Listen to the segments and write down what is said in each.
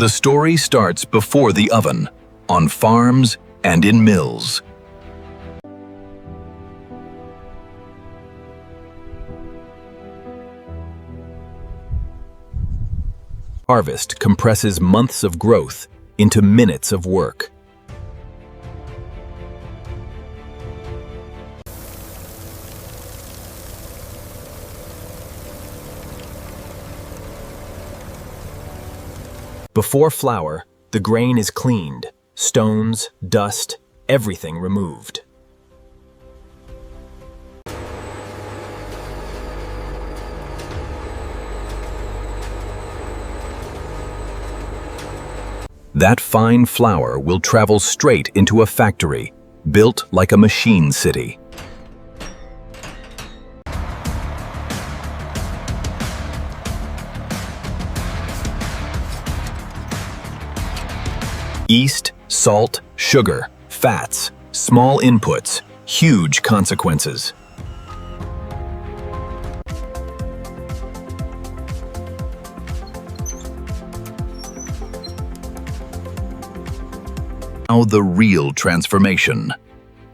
The story starts before the oven, on farms and in mills. Harvest compresses months of growth into minutes of work. Before flour, the grain is cleaned, stones, dust, everything removed. That fine flour will travel straight into a factory, built like a machine city. Yeast, salt, sugar, fats, small inputs, huge consequences. Now the real transformation,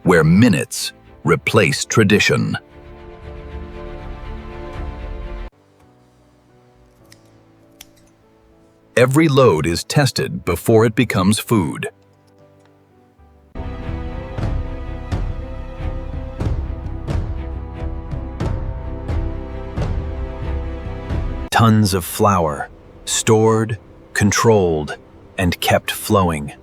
where minutes replace tradition. Every load is tested before it becomes food. Tons of flour, stored, controlled, and kept flowing.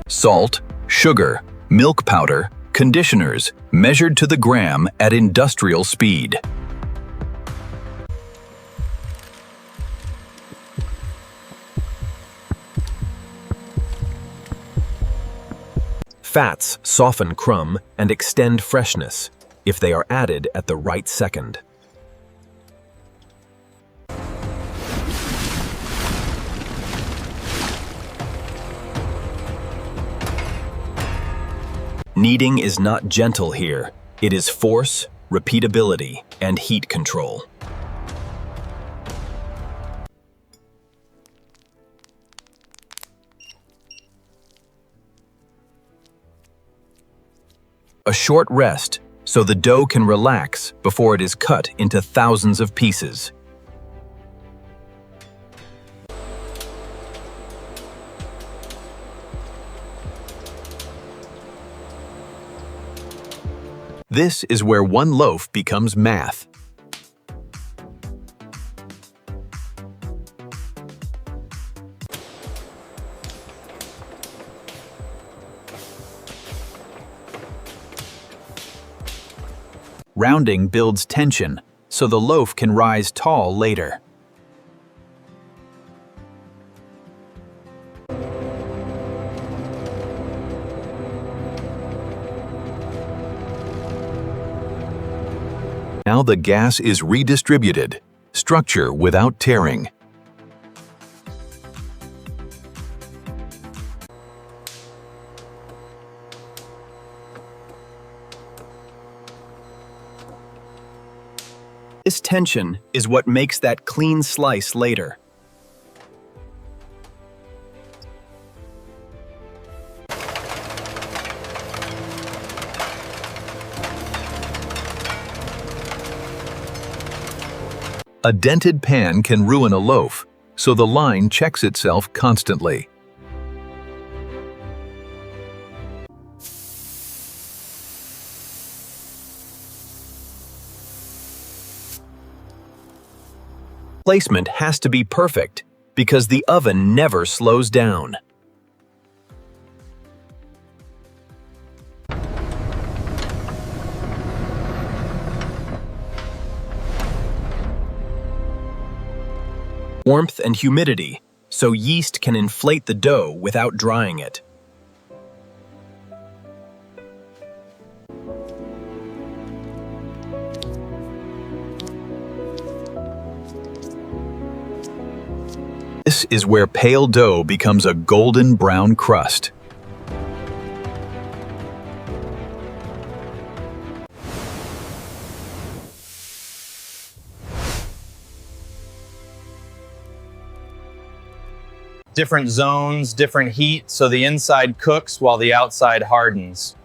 Salt, sugar, milk powder, conditioners, measured to the gram at industrial speed. Fats soften crumb and extend freshness if they are added at the right second. Kneading is not gentle here. It is force, repeatability, and heat control. A short rest so the dough can relax before it is cut into thousands of pieces. This is where one loaf becomes math. Rounding builds tension, so the loaf can rise tall later. Now the gas is redistributed, structure without tearing. This tension is what makes that clean slice later. A dented pan can ruin a loaf, so the line checks itself constantly. Placement has to be perfect because the oven never slows down. Warmth and humidity, so yeast can inflate the dough without drying it. This is where pale dough becomes a golden brown crust. different zones, different heat, so the inside cooks while the outside hardens.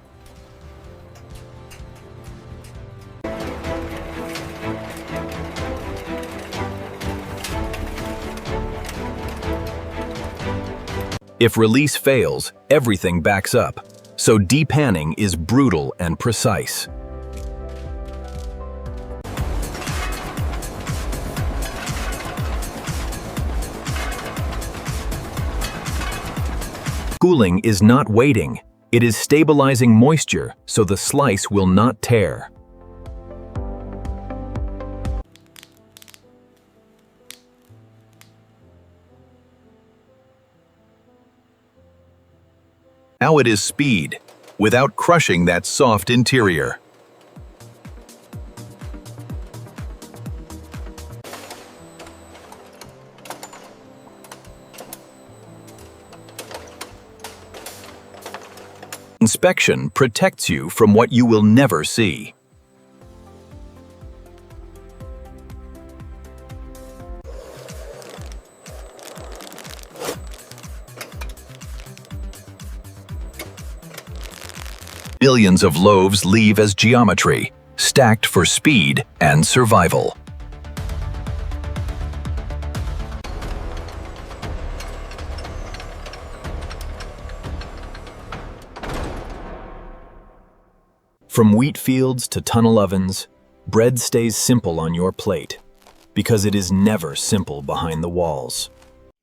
If release fails, everything backs up, so depanning is brutal and precise. Cooling is not waiting, it is stabilizing moisture so the slice will not tear. Now it is speed, without crushing that soft interior. Inspection protects you from what you will never see. Millions of loaves leave as geometry, stacked for speed and survival. From wheat fields to tunnel ovens, bread stays simple on your plate, because it is never simple behind the walls.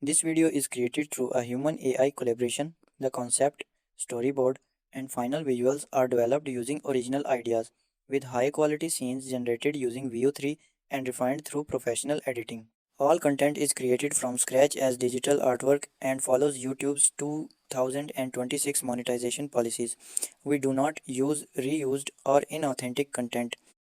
This video is created through a human-AI collaboration. The concept, storyboard, and final visuals are developed using original ideas, with high-quality scenes generated using Veo 3 and refined through professional editing. All content is created from scratch as digital artwork and follows YouTube's 2026 monetization policies. We do not use reused or inauthentic content.